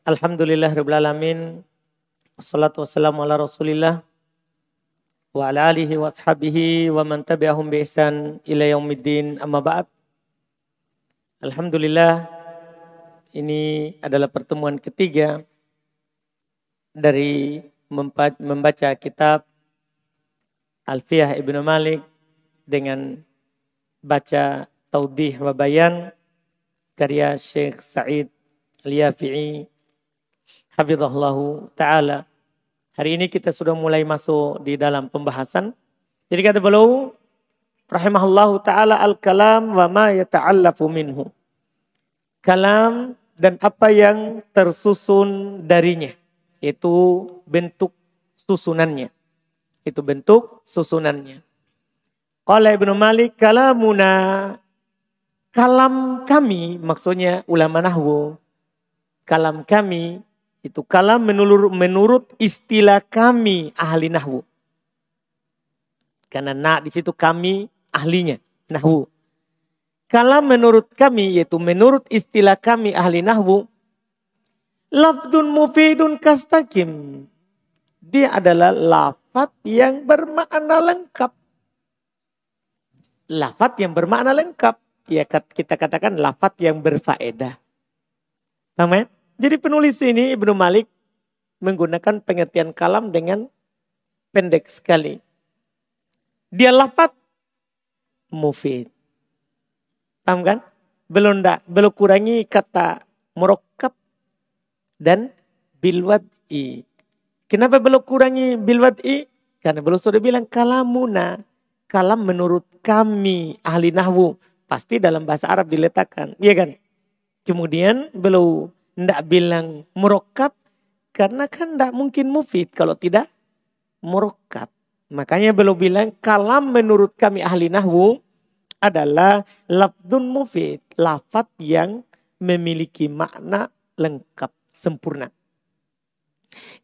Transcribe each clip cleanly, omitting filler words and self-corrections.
Alhamdulillah rabbil alamin. Wassalatu wassalamu ala Rasulillah wa ala alihi wa ashabihi wa man tabi'ahum bi ihsan ila yaumiddin. Amma ba'd. Alhamdulillah, ini adalah pertemuan ketiga dari membaca kitab Alfiyah Ibnu Malik dengan baca Taudih wa Bayan karya Syekh Sa'id Al-Yafi'i hafizahullahu ta'ala. Hari ini kita sudah mulai masuk di dalam pembahasan. Jadi kata beliau rahimahullahu ta'ala, al-kalam wa ma yata'allafu minhu. Kalam dan apa yang tersusun darinya. Itu bentuk susunannya. Itu bentuk susunannya. Qala Ibnu Malik, kalamuna, kalam kami, maksudnya ulama nahwu. Kalam kami, itu kalam menurut istilah kami ahli nahwu. Karena di situ kami ahlinya, nahwu. Kalam menurut kami, yaitu menurut istilah kami ahli nahwu, lafdun mufidun kastakim. Dia adalah lafaz yang bermakna lengkap. Lafaz yang bermakna lengkap. Ya, kita katakan lafaz yang berfaedah. Paham ya? Jadi penulis ini Ibnu Malik menggunakan pengertian kalam dengan pendek sekali. Dia lafaz mufid. Paham kan? Belum kurangi kata murakkab dan bilwad'i. Kenapa belum kurangi bilwad'i? Karena belum sudah bilang kalamuna. Kalam menurut kami ahli nahwu. Pasti dalam bahasa Arab diletakkan. Iya kan? Kemudian belum tidak bilang murakkab. Karena kan tidak mungkin mufid kalau tidak murakkab. Makanya belum bilang kalam menurut kami ahli nahwu adalah lafdun mufid. Lafaz yang memiliki makna lengkap, sempurna.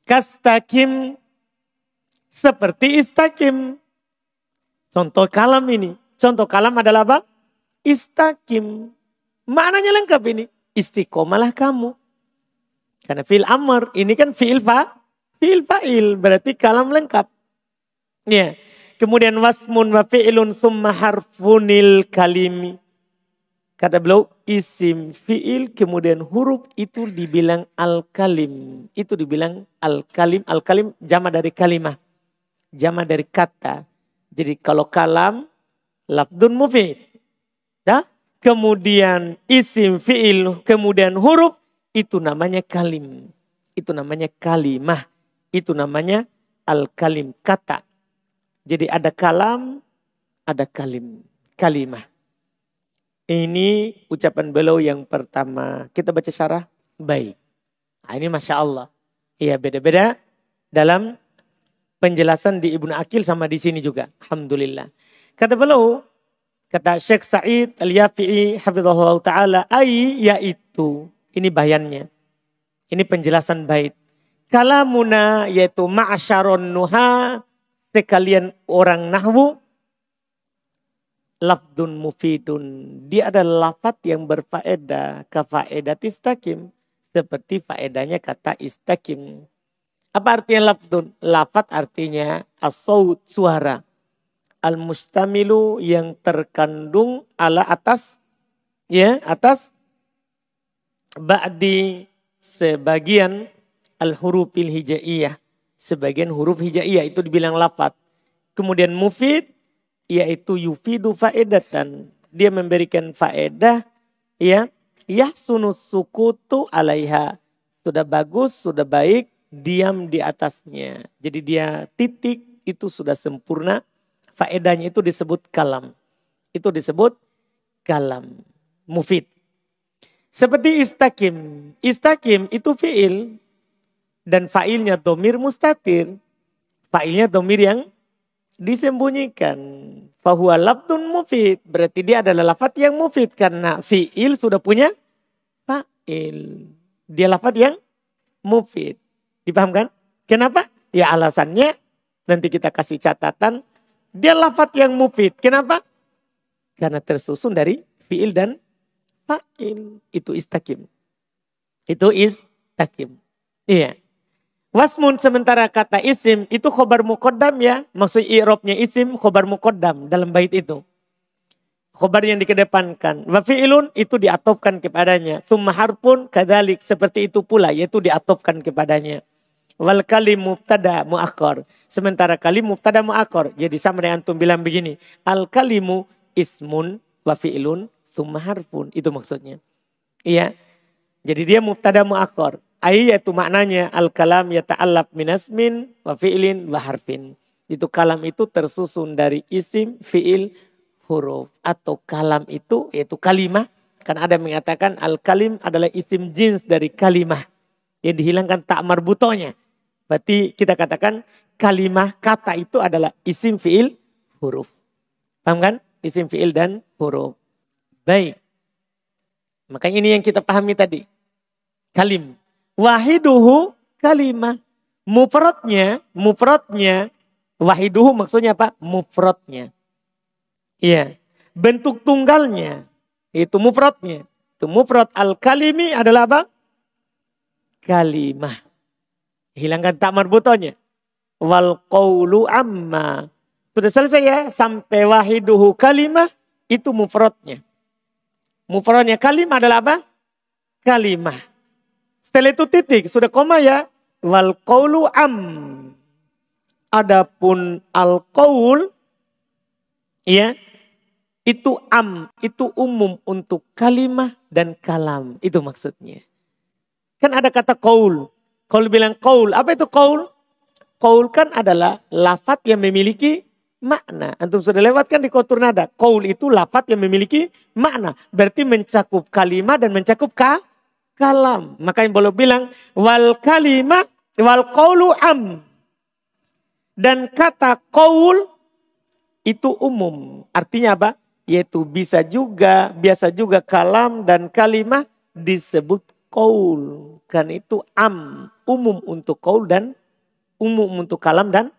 Kastakim, seperti istakim. Contoh kalam ini. Contoh kalam adalah apa? Istakim. Maknanya lengkap ini. Istiqomalah kamu. Karena fi'il amr. Ini kan fi'il fa'il. Berarti kalam lengkap. Ya. Kemudian wasmun wa fi'ilun summa harfunil kalimi. Kata beliau isim fi'il kemudian huruf itu dibilang al-kalim. Itu dibilang al-kalim. Al-kalim jama dari kalimah. Jama dari kata. Jadi kalau kalam lafdun mufid. Dah? Kemudian isim fi'il kemudian huruf itu namanya kalim. Itu namanya kalimah. Itu namanya al-kalim, kata. Jadi ada kalam, ada kalim, kalimah. Ini ucapan beliau yang pertama. Kita baca syarah. Baik. Nah, ini Masya Allah. Iya, beda-beda dalam penjelasan di Ibnu Aqil sama di sini juga. Alhamdulillah. Kata beliau, kata Syekh Sa'id Al-Yafi'i hafizahullah ta'ala, yaitu, ini bayannya. Ini penjelasan bait. Kalamuna yaitu ma'asyaron nuha, sekalian orang nahwu, lafdun mufidun. Dia adalah lafaz yang berfaedah. Kafaedat istakim. Seperti faedahnya kata istakim. Apa artinya lafdun? Lafaz artinya as-saut, suara. Al-mustamilu yang terkandung ala atas. Ya, atas. Ba'di sebagian al-hurufil hijaiyah. Sebagian huruf hijaiyah itu dibilang lafaz. Kemudian mufid. Yaitu yufidu faedatan. Dia memberikan faedah. Ya. Yahsunus sukutu alaiha. Sudah bagus, sudah baik. Diam di atasnya. Jadi dia titik itu sudah sempurna. Faedahnya itu disebut kalam. Itu disebut kalam. Mufid. Seperti istakim. Istakim itu fi'il. Dan fa'ilnya domir mustatir. Fa'ilnya domir yang disembunyikan. Fahuwa lafdun mufid. Berarti dia adalah lafaz yang mufid. Karena fi'il sudah punya fa'il. Dia lafaz yang mufid. Dipahamkan? Kenapa? Ya alasannya nanti kita kasih catatan. Dia lafaz yang mufid. Kenapa? Karena tersusun dari fi'il dan fa'il. Itu istakim. Itu istakim. Iya. Wasmun sementara kata isim itu khobar muqaddam ya. Maksud i'rabnya isim khobar muqaddam dalam bait itu. Khobar yang dikedepankan. Wa fi'ilun itu diatofkan kepadanya. Tsumma harfun kadzalik seperti itu pula yaitu diatofkan kepadanya. Wal kalim mubtada muakhar. Sementara kalim mubtada muakhar. Jadi sama dengan antum bilang begini. Al kalimu ismun wa fi'lun tsumma harfun. Itu maksudnya. Iya. Jadi dia mubtada muakhar. Yaitu maknanya al kalam yata'allab minasmin wa fi'lin wa harfin. Itu kalam itu tersusun dari isim, fi'il, huruf. Atau kalam itu yaitu kalimah. Kan ada yang mengatakan al kalim adalah isim jins dari kalimah. Yang dihilangkan tak marbutonya. Berarti kita katakan kalimah kata itu adalah isim fi'il huruf. Paham kan? Isim fi'il dan huruf. Baik. Makanya ini yang kita pahami tadi. Kalim. Wahiduhu kalimah. Mufradnya. Wahiduhu maksudnya apa? Mufradnya. Iya. Bentuk tunggalnya. Itu mufradnya. Itu mufrad al-kalimi adalah apa? Kalimah. Hilangkan tak marbutonya. Wal qawlu amma. Sudah selesai ya. Sampai wahiduhu kalimah. Itu mufradnya. Mufradnya kalimah adalah apa? Kalimah. Setelah itu titik. Sudah koma ya. Wal qawlu am. Adapun al qawl. Ya. Itu am. Itu umum untuk kalimah dan kalam. Itu maksudnya. Kan ada kata qawl. Kalau bilang qaul, apa itu qaul? Qaul kan adalah lafaz yang memiliki makna. Antum sudah lewat kan di kotur nada. Qaul itu lafaz yang memiliki makna. Berarti mencakup kalimah dan mencakup kalam. Maka yang boleh bilang wal kalimah wal qaulu am. Dan kata qaul itu umum. Artinya apa? Yaitu biasa juga kalam dan kalimah disebut qaul. Kan itu am, umum untuk qaul dan umum untuk kalam dan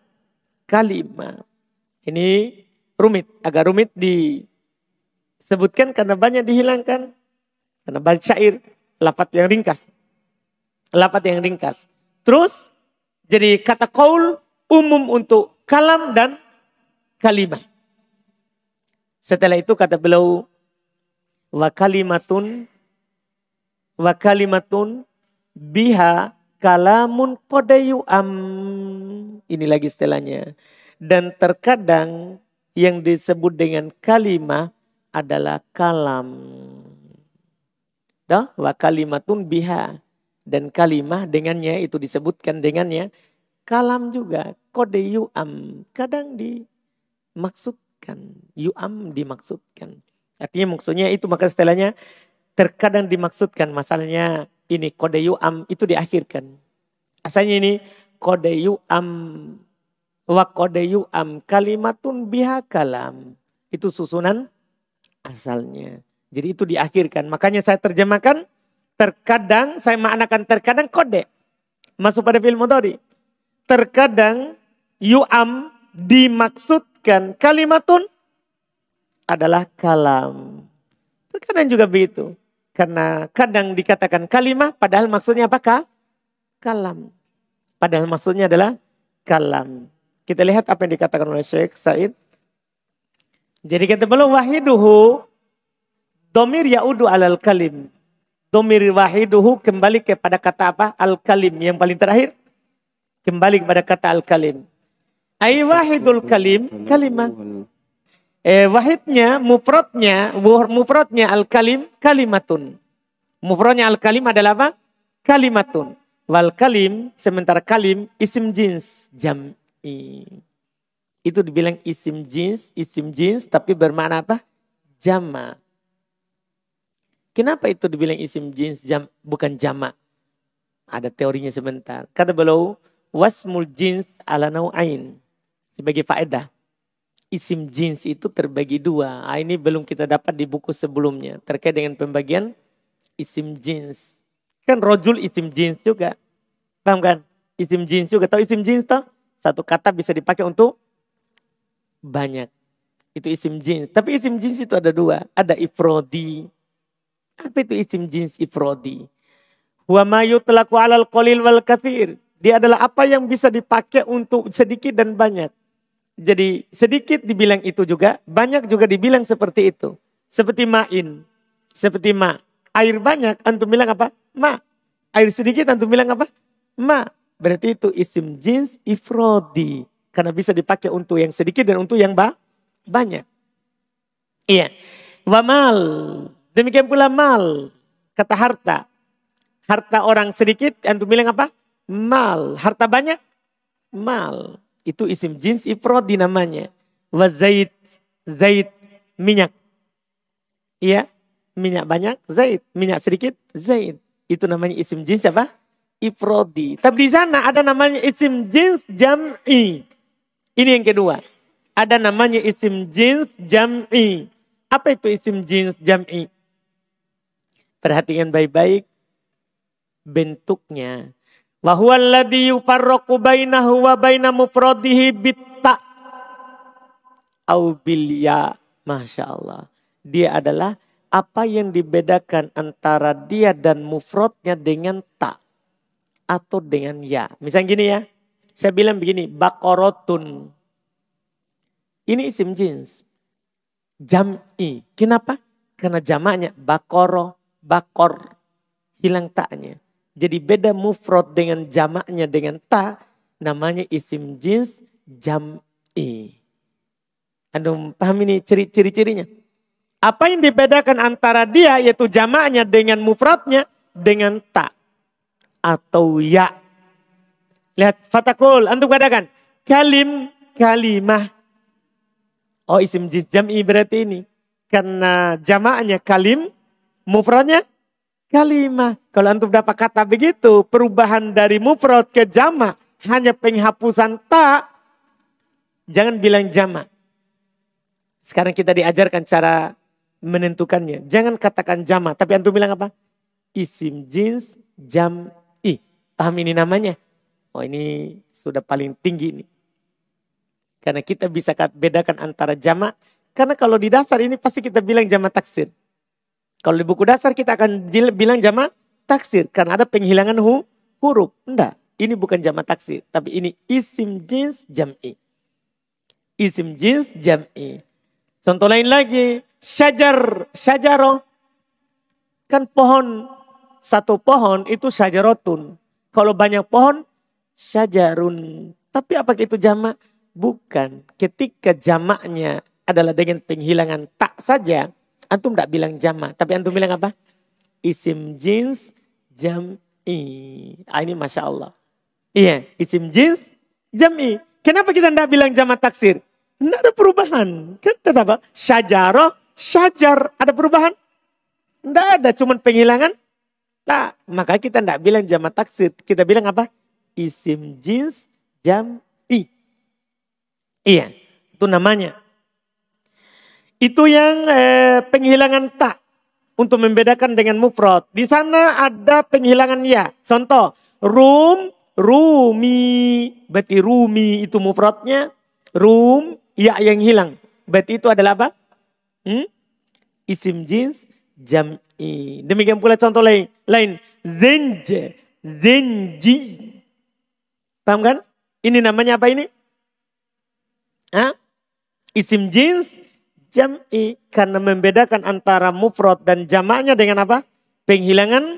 kalimah. Ini agak rumit disebutkan karena banyak dihilangkan. Karena banyak syair, lafaz yang ringkas. Terus jadi kata qaul umum untuk kalam dan kalimah. Setelah itu kata beliau wa kalimatun biha kalamun kodayu am. Ini lagi setelahnya. Dan terkadang yang disebut dengan kalimah adalah kalam. Wa kalimatun biha. Dan kalimah dengannya itu disebutkan dengannya. Kalam juga. Kodayu am. Kadang dimaksudkan. Yu'am dimaksudkan. Artinya maksudnya itu maka setelahnya terkadang dimaksudkan. Masalahnya ini kode yu'am itu diakhirkan. Asalnya ini kode yu'am wa kode yu'am kalimatun biha kalam. Itu susunan asalnya. Jadi itu diakhirkan. Makanya saya terjemahkan terkadang, saya maknakan terkadang kode. Masuk pada fi'il mudhari. Terkadang yu'am dimaksudkan kalimatun adalah kalam. Terkadang juga begitu. Karena kadang dikatakan kalimah padahal maksudnya apakah? Kalam. Padahal maksudnya adalah kalam. Kita lihat apa yang dikatakan oleh Syekh Said. Jadi kata beliau wahiduhu domir ya'udu alal kalim. Domir wahiduhu kembali kepada kata apa? Al-kalim. Yang paling terakhir kembali kepada kata al-kalim. Ay wahidul kalim kalimah. Wahidnya, mufradnya al-kalim, kalimatun. Mufradnya al-kalim adalah apa? Kalimatun. Wal kalim, sementara kalim, isim jins, jam'i. Itu dibilang isim jins, tapi bermakna apa? Jama. Kenapa itu dibilang isim jins, bukan jama? Ada teorinya sebentar. Kata beliau, wasmul jins ala nau'ain. Sebagai faedah. Isim jins itu terbagi dua. Ini belum kita dapat di buku sebelumnya. Terkait dengan pembagian isim jins. Kan rojul isim jins juga. Paham kan? Isim jins juga. Tahu isim jins toh? Satu kata bisa dipakai untuk banyak. Itu isim jins. Tapi isim jins itu ada dua. Ada ifrodi. Apa itu isim jins ifrodi? Wa ma yutlaqu 'alal qalil wal katsir. Dia adalah apa yang bisa dipakai untuk sedikit dan banyak. Jadi sedikit dibilang itu juga, banyak juga dibilang seperti itu. Seperti ma'in. Seperti ma. Air banyak, antum bilang apa? Ma. Air sedikit, antum bilang apa? Ma. Berarti itu isim jins ifrodi. Karena bisa dipakai untuk yang sedikit dan untuk yang banyak. Iya. Wa mal. Demikian pula mal. Kata harta. Harta orang sedikit, antum bilang apa? Mal. Harta banyak? Mal. Itu isim jins ifrodi namanya. Wa zait. Zait. Minyak. Iya. Minyak banyak, zait. Minyak sedikit, zait. Itu namanya isim jins apa? Ifrodi. Tapi di sana ada namanya isim jins jam'i. Ini yang kedua. Ada namanya isim jins jam'i. Apa itu isim jins jam'i? Perhatikan baik-baik bentuknya. Wa huwa alladhi yufarraqu bainahu wa baina mufradihi bitta au bil ya. Masya Allah. Dia adalah apa yang dibedakan antara dia dan mufradnya dengan ta atau dengan ya. Misalnya gini ya. Saya bilang begini, baqaratun. Ini isim jins. Jam'i. Kenapa? Karena jamaknya baqara, baqor. Hilang ta'nya. Jadi beda mufrad dengan jamaknya dengan ta, namanya isim jins jam'i. Anda paham ini ciri-cirinya? Apa yang dibedakan antara dia yaitu jamaknya dengan mufradnya dengan ta atau ya. Lihat fatakul, antum katakan kalimah. Oh isim jins jam'i berarti ini. Karena jamaknya kalim, mufradnya kalimah. Kalau antum dapat kata begitu, perubahan dari mufrad ke jamak hanya penghapusan ta, jangan bilang jamak. Sekarang kita diajarkan cara menentukannya. Jangan katakan jamak, tapi antum bilang apa? Isim jins jam'i. Paham ini namanya? Oh ini sudah paling tinggi ini. Karena kita bisa bedakan antara jamak. Karena kalau di dasar ini pasti kita bilang jamak taksir. Kalau di buku dasar kita akan bilang jamak taksir. Karena ada penghilangan huruf. Enggak, ini bukan jamak taksir. Tapi ini isim jins jam'i. Isim jins jam'i. Contoh lain lagi. Syajaroh. Kan pohon. Satu pohon itu syajarotun. Kalau banyak pohon, syajarun. Tapi apakah itu jamak? Bukan. Ketika jamaknya adalah dengan penghilangan tak saja, antum tidak bilang jamak. Tapi antum bilang apa? Isim jins jam'i. Ini Masya Allah. Iya, isim jins jam'i. Kenapa kita tidak bilang jamak taksir? Tidak ada perubahan. Kan tetap apa? Syajaroh, syajar. Ada perubahan? Tidak ada, cuma penghilangan. Nah, maka kita tidak bilang jamak taksir. Kita bilang apa? Isim jins jam'i. Iya, itu namanya. Itu yang penghilangan tak untuk membedakan dengan mufrad. Di sana ada penghilangan ya. Contoh, rumi. Berarti rumi itu mufradnya. Ya yang hilang. Berarti itu adalah apa? Isim jins jam'i. Demikian pula contoh lain. Zenji. Paham kan? Ini namanya apa ini? Isim jins jam'i. Karena membedakan antara mufrad dan jamaknya dengan apa? Penghilangan.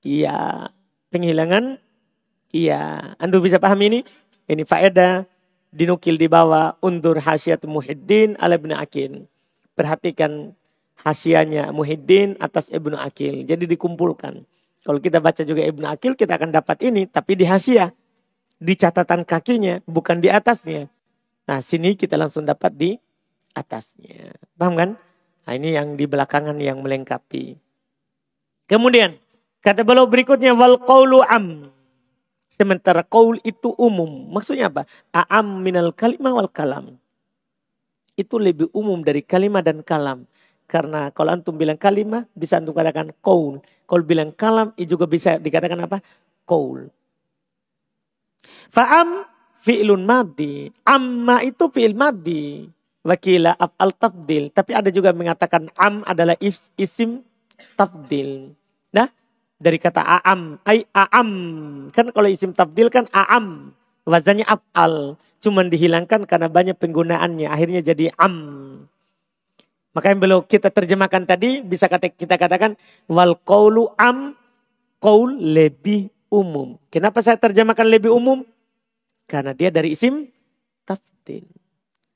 Iya. Penghilangan. Iya. Anda bisa paham ini? Ini faedah. Dinukil di bawah. Undur Hasyiat Muhyiddin ala Ibnu Aqil. Perhatikan hasyiahnya Muhyiddin atas Ibnu Aqil. Jadi dikumpulkan. Kalau kita baca juga Ibnu Aqil kita akan dapat ini. Tapi di hasyiah. Di catatan kakinya. Bukan di atasnya. Nah sini kita langsung dapat di atasnya. Paham kan? Nah ini yang di belakangan yang melengkapi. Kemudian kata beliau berikutnya wal qaulu am. Sementara qaul itu umum. Maksudnya apa? A'am minal kalimah wal kalam. Itu lebih umum dari kalimah dan kalam. Karena kalau antum bilang kalimah bisa antum katakan qaul. Kalau bilang kalam itu juga bisa dikatakan apa? Qaul. Fa'am fi'lun madhi. Amma itu fi'il madhi. Wakila af'al tafdil. Tapi ada juga mengatakan am adalah isim tafdil. Nah, Dari kata a'am. Ay a'am. Kan kalau isim tafdil kan a'am. Wazannya af'al. Cuman dihilangkan karena banyak penggunaannya. Akhirnya jadi am. Maka yang belum kita terjemahkan tadi bisa kita katakan wal qaulu am, qaul lebih umum. Kenapa saya terjemahkan lebih umum? Karena dia dari isim tafdil.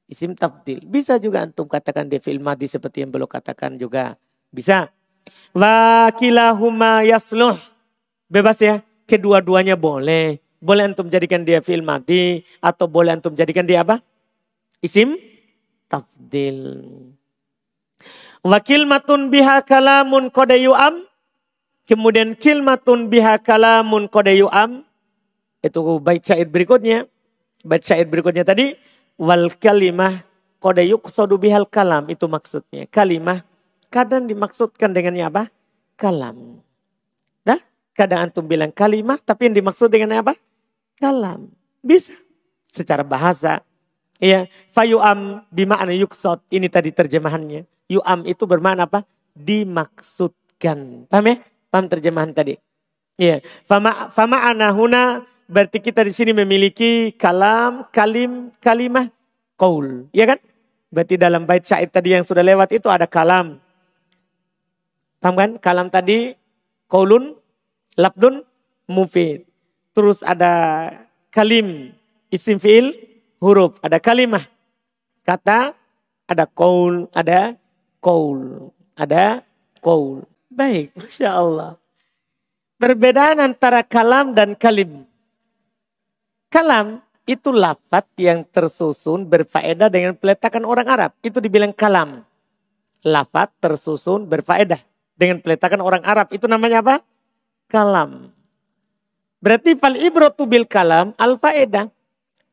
Isim tafdil. Bisa juga antum katakan dia fi'il madhi seperti yang belum katakan juga. Bisa. Wa kilahuma yasluh. Bebas ya. Kedua-duanya boleh. Boleh antum jadikan dia fi'il madhi. Atau boleh antum jadikan dia apa? Isim tafdil. Wa kilmatun biha kalamun qad yu'am. Kemudian kilmatun biha kalamun qad yu'am. Itu bait syair berikutnya. Bait syair berikutnya tadi. Wal kalimah qad yuqsadu bihal kalam. Itu maksudnya. Kalimah kadang dimaksudkan dengannya apa? Kalam. Nah, kadang antum bilang kalimah tapi yang dimaksud dengan apa? Kalam. Bisa. Secara bahasa. Ya, fayu'am bima'na yuqsad. Ini tadi terjemahannya. Yu'am itu bermakna apa? Dimaksudkan. Paham ya? Paham terjemahan tadi? Ya. Fama'ana huna berarti kita di sini memiliki kalam, kalimah, qaul. Ya kan? Berarti dalam bait syair tadi yang sudah lewat itu ada kalam. Paham kan? Kalam tadi qaulun, lafdun, mufid. Terus ada kalim, isim fi'il, huruf. Ada kalimah, kata, ada qaul, ada qaul. Ada qaul. Baik, Masya Allah. Perbedaan antara kalam dan kalim. Kalam itu lafaz yang tersusun berfaedah dengan peletakan orang Arab. Itu dibilang kalam. Lafaz tersusun berfaedah dengan peletakan orang Arab. Itu namanya apa? Kalam. Berarti fal ibratu bil kalam al faedah.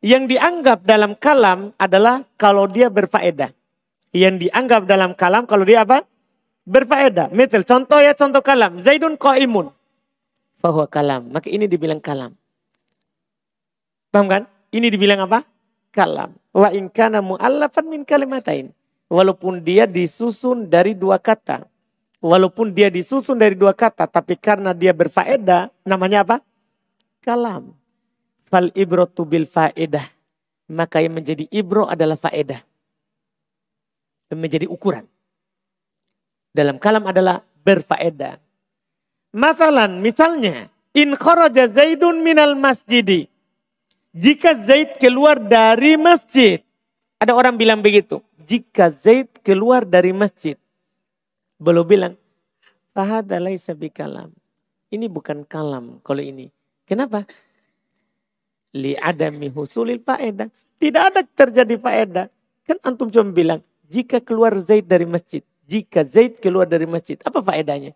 Yang dianggap dalam kalam adalah kalau dia berfaedah. Yang dianggap dalam kalam kalau dia apa? Berfaedah. Misal contoh ya, contoh kalam. Zaidun qaimun. Fahuwa kalam. Maka ini dibilang kalam. Paham kan? Ini dibilang apa? Kalam. Wa in kana mu'allafan min kalimatain. Walaupun dia disusun dari dua kata. Walaupun dia disusun dari dua kata. Tapi karena dia berfaedah. Namanya apa? Kalam. Fal ibratu bil faedah. Maka yang menjadi ibro adalah faedah. Yang menjadi ukuran. Dalam kalam adalah berfaedah. Masalan, misalnya. In kharaja Zaidun minal masjidi. Jika Zaid keluar dari masjid. Ada orang bilang begitu. Jika Zaid keluar dari masjid. Belum bilang. Fahadha laisa bikalam. Ini bukan kalam kalau ini. Kenapa? Li'adami husulil faedah. Tidak ada terjadi faedah. Kan antum cuma bilang. Jika keluar Zaid dari masjid. Jika Zaid keluar dari masjid. Apa faedahnya?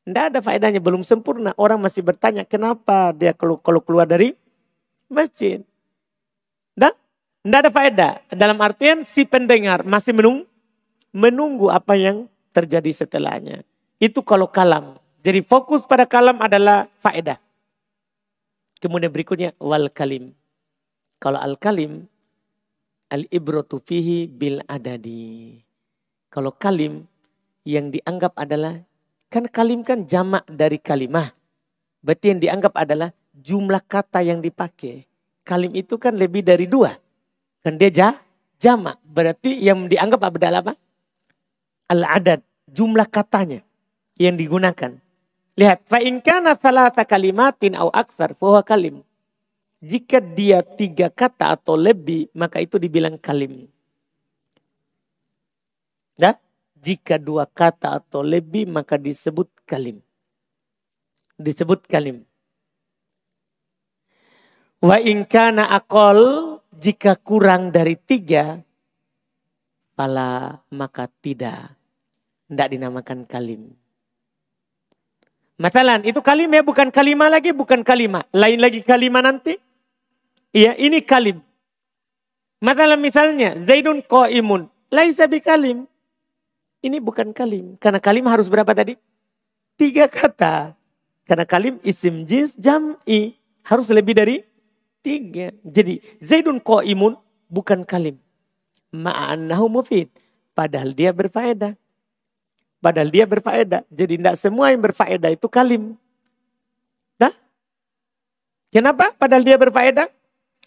Tidak ada faedahnya. Belum sempurna. Orang masih bertanya. Kenapa dia kalau keluar dari masjid. Tidak ada faedah. Dalam artian si pendengar masih menunggu apa yang terjadi setelahnya. Itu kalau kalam. Jadi fokus pada kalam adalah faedah. Kemudian berikutnya wal kalim. Kalau al kalim, al ibratu fihi bil adadi. Kalau kalim yang dianggap adalah, kan kalim kan jamak dari kalimah. Berarti yang dianggap adalah jumlah kata yang dipakai. Kalim itu kan lebih dari dua. Kan dia jamak. Berarti yang dianggap adalah apa? Al-adad. Jumlah katanya yang digunakan. Lihat. Fa in kana thalatha kalimatin au aksar fahuwa kalim. Jika dia 3 kata atau lebih, maka itu dibilang kalim. Nah, jika 2 kata atau lebih, maka disebut kalim. Disebut kalim. Wa in kana aqall, jika kurang dari 3, fala maka tidak. Tidak dinamakan kalim. Masalan, itu kalim ya, bukan kalimah lagi, bukan kalimah. Lain lagi kalimah nanti. Iya, ini kalim. Masalah misalnya, Zaidun qaimun, laisa bikalim. Ini bukan kalim. Karena kalim harus berapa tadi? 3 kata. Karena kalim isim jins jam'i. Harus lebih dari 3. Jadi Zaidun qaimun bukan kalim. Ma'annahu mufid. Padahal dia berfaedah. Padahal dia berfaedah. Jadi tidak semua yang berfaedah itu kalim. Kenapa? Padahal dia berfaedah.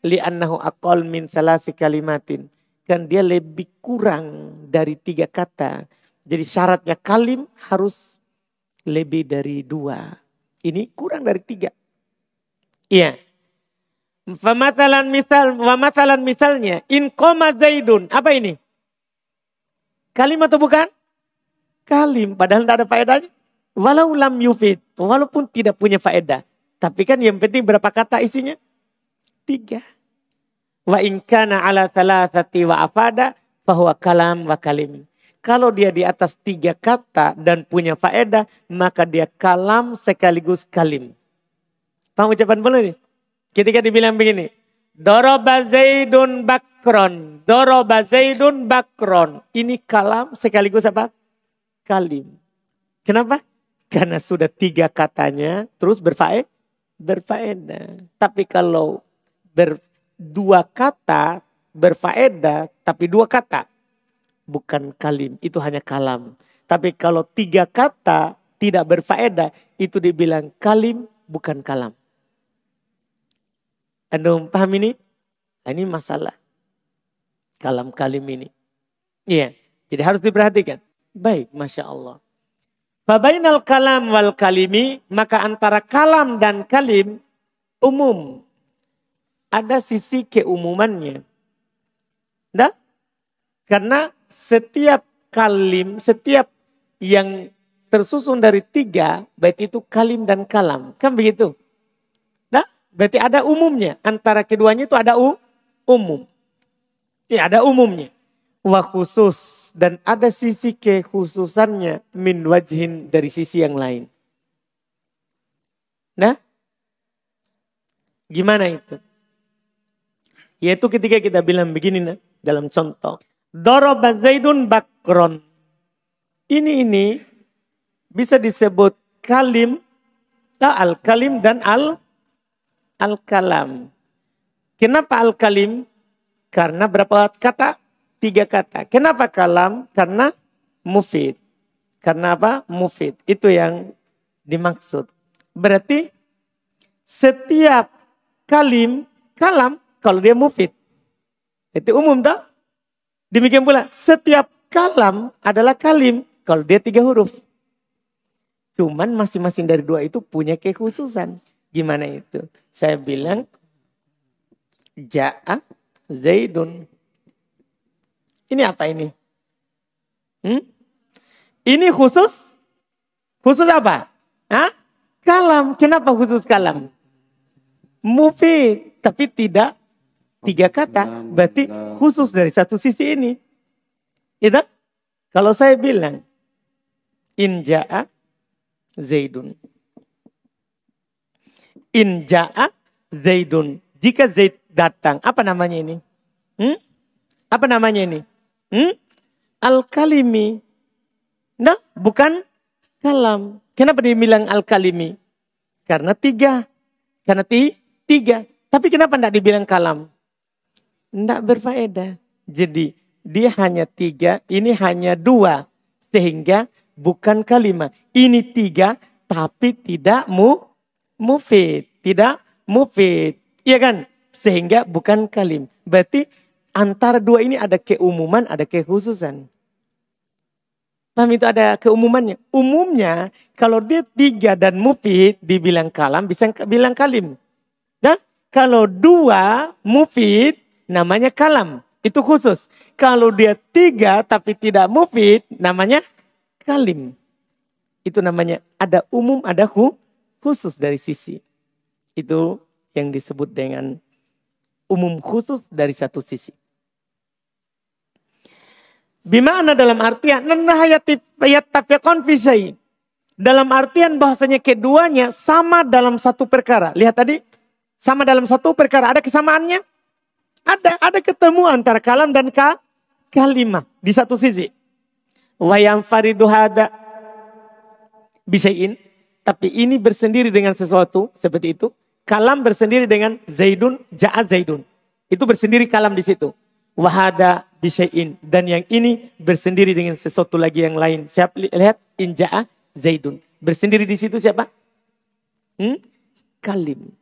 Li'annahu aqall min salasi kalimatin. Kan dia lebih kurang dari 3 kata. Jadi syaratnya kalim harus lebih dari 2. Ini kurang dari 3. Iya. Famasalan misalnya. In qoma Zaidun. Apa ini? Kalim atau bukan? Kalim. Padahal tidak ada faedahnya. Walau lam yufid. Walaupun tidak punya faedah. Tapi kan yang penting berapa kata isinya? 3. Wa in kana ala thalathati wa afada fahuwa kalam wa kalim. Kalau dia di atas 3 kata dan punya faedah, maka dia kalam sekaligus kalim. Paham ucapan beliau ini? Ketika dibilang begini, Doroba Zaidun bakron. Doroba Zaidun bakron. Ini kalam sekaligus apa? Kalim. Kenapa? Karena sudah 3 katanya terus berfaedah. Tapi kalau 2 kata berfaedah tapi 2 kata bukan kalim, itu hanya kalam. Tapi kalau 3 kata tidak berfaedah itu dibilang kalim bukan kalam. Anda paham ini? Ini masalah kalam kalim ini. Iya, jadi harus diperhatikan. Baik, Masya Allah. Fabainal kalam wal kalimi, maka antara kalam dan kalim umum. Ada sisi keumumannya. Nah, karena setiap kalim, setiap yang tersusun dari 3, baik itu kalim dan kalam. Kan begitu? Nah, berarti ada umumnya. Antara keduanya itu ada umum. Ya, ada umumnya. Wa khusus. Dan ada sisi kekhususannya min wajhin dari sisi yang lain. Nah, gimana itu? Yaitu ketika kita bilang begini nah, dalam contoh. Doroba Zaidun bakron. Ini bisa disebut kalim, al-kalim dan al-kalam. Kenapa al-kalim? Karena berapa kata? 3 kata. Kenapa kalam? Karena mufid. Karena apa? Mufid. Itu yang dimaksud. Berarti setiap kalam kalau dia mufid. Itu umum tak? Demikian pula setiap kalam adalah kalim kalau dia 3 huruf. Cuman masing-masing dari 2 itu punya kekhususan. Gimana itu? Saya bilang Ja'a Zaidun. Ini apa ini? Ini khusus? Khusus apa? Hah? Kalam. Kenapa khusus kalam? Mufid. Tapi tidak 3 kata. Berarti khusus dari satu sisi ini. Itu? Kalau saya bilang. In ja'a Zaidun. In ja'a Zaidun. Jika Zaid datang. Apa namanya ini? Apa namanya ini? Al-kalimi. Nah, bukan kalam. Kenapa dibilang al-kalimi? Karena 3. Karena 3. Tapi kenapa tidak dibilang kalam? Tidak berfaedah. Jadi dia hanya 3, ini hanya 2. Sehingga bukan kalimah. Ini 3 tapi tidak mufid. Tidak mufid. Iya kan? Sehingga bukan kalim. Berarti antara 2 ini ada keumuman, ada kekhususan. Paham itu ada keumumannya. Umumnya kalau dia 3 dan mufid dibilang kalam bisa bilang kalim. Nah, kalau 2 mufid namanya kalam. Itu khusus. Kalau dia 3 tapi tidak mufid namanya kalim. Itu namanya ada umum, ada khusus dari sisi. Itu yang disebut dengan umum khusus dari satu sisi. Bimana dalam artian dalam artian bahasanya keduanya sama dalam satu perkara. Lihat tadi, sama dalam satu perkara. Ada kesamaannya? Ada ketemu antara kalam dan kalimah di satu sisi. Wa yanfaridu hada bisyai'in, tapi ini bersendiri dengan sesuatu seperti itu. Kalam bersendiri dengan Zaidun, ja'a Zaidun. Itu bersendiri kalam di situ. Wahada bisyai'in. Dan yang ini bersendiri dengan sesuatu lagi yang lain. Siapa lihat? Inja'a Zaidun. Bersendiri di situ siapa? Kalim.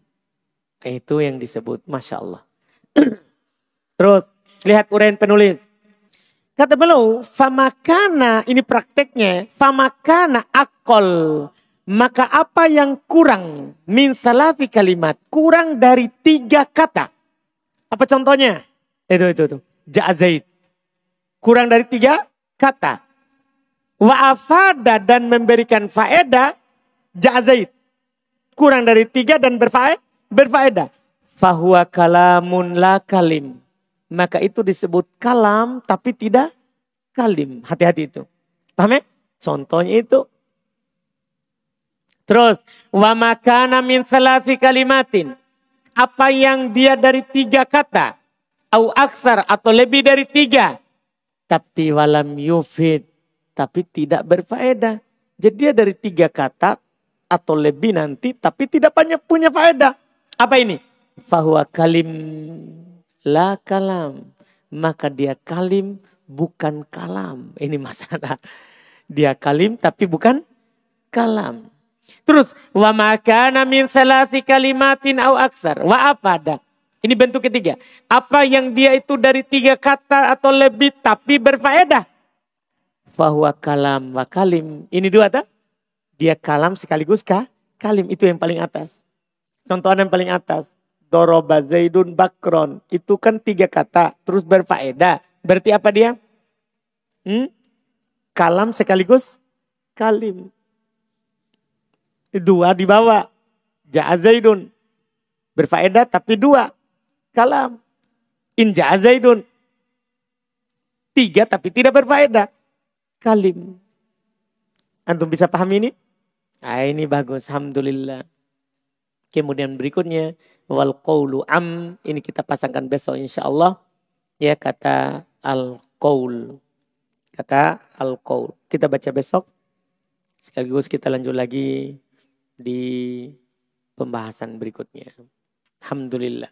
Itu yang disebut Masya Allah. Terus lihat uraian penulis. Kata beliau, famakana, ini prakteknya, famakana akol. Maka apa yang kurang min salasi kalimat, kurang dari 3 kata. Apa contohnya? Itu. Ja'a Zaid. Kurang dari 3 kata. Wa afada dan memberikan faedah, Ja'a Zaid. Kurang dari 3 dan berfaedah. Fahuwa kalamun la kalim. Maka itu disebut kalam tapi tidak kalim. Hati-hati itu. Paham ya? Contohnya itu. Terus. Wa makana min salasi kalimatin. Apa yang dia dari 3 kata. Au aksar atau lebih dari 3. Tapi walam yufid. Tapi tidak berfaedah. Jadi dia dari 3 kata atau lebih nanti. Tapi tidak banyak punya faedah. Apa ini? Fahuwa kalim. La kalam. Maka dia kalim bukan kalam. Ini masalah. Dia kalim tapi bukan kalam. Terus. Wa makana min salasi kalimatin au aksar. Wa afada. Ini bentuk ketiga. Apa yang dia itu dari 3 kata atau lebih tapi berfaedah. Fahuwa kalam wa kalim. Ini 2 tak? Dia kalam sekaligus kalim. Itu yang paling atas. Contohnya yang paling atas. Doroba Zaidun Bakron. Itu kan 3 kata. Terus berfaedah. Berarti apa dia? Kalam sekaligus kalim. 2 di bawah. Ja'a Zaidun. Berfaedah tapi 2. Kalam. In Ja'a Zaidun. 3 tapi tidak berfaedah. Kalim. Antum bisa paham ini? Ini bagus. Alhamdulillah. Kemudian berikutnya. Wal qawlu am. Ini kita pasangkan besok insyaAllah. Ya kata al-qawl. Kata al-qawl. Kita baca besok. Sekaligus kita lanjut lagi di pembahasan berikutnya. Alhamdulillah.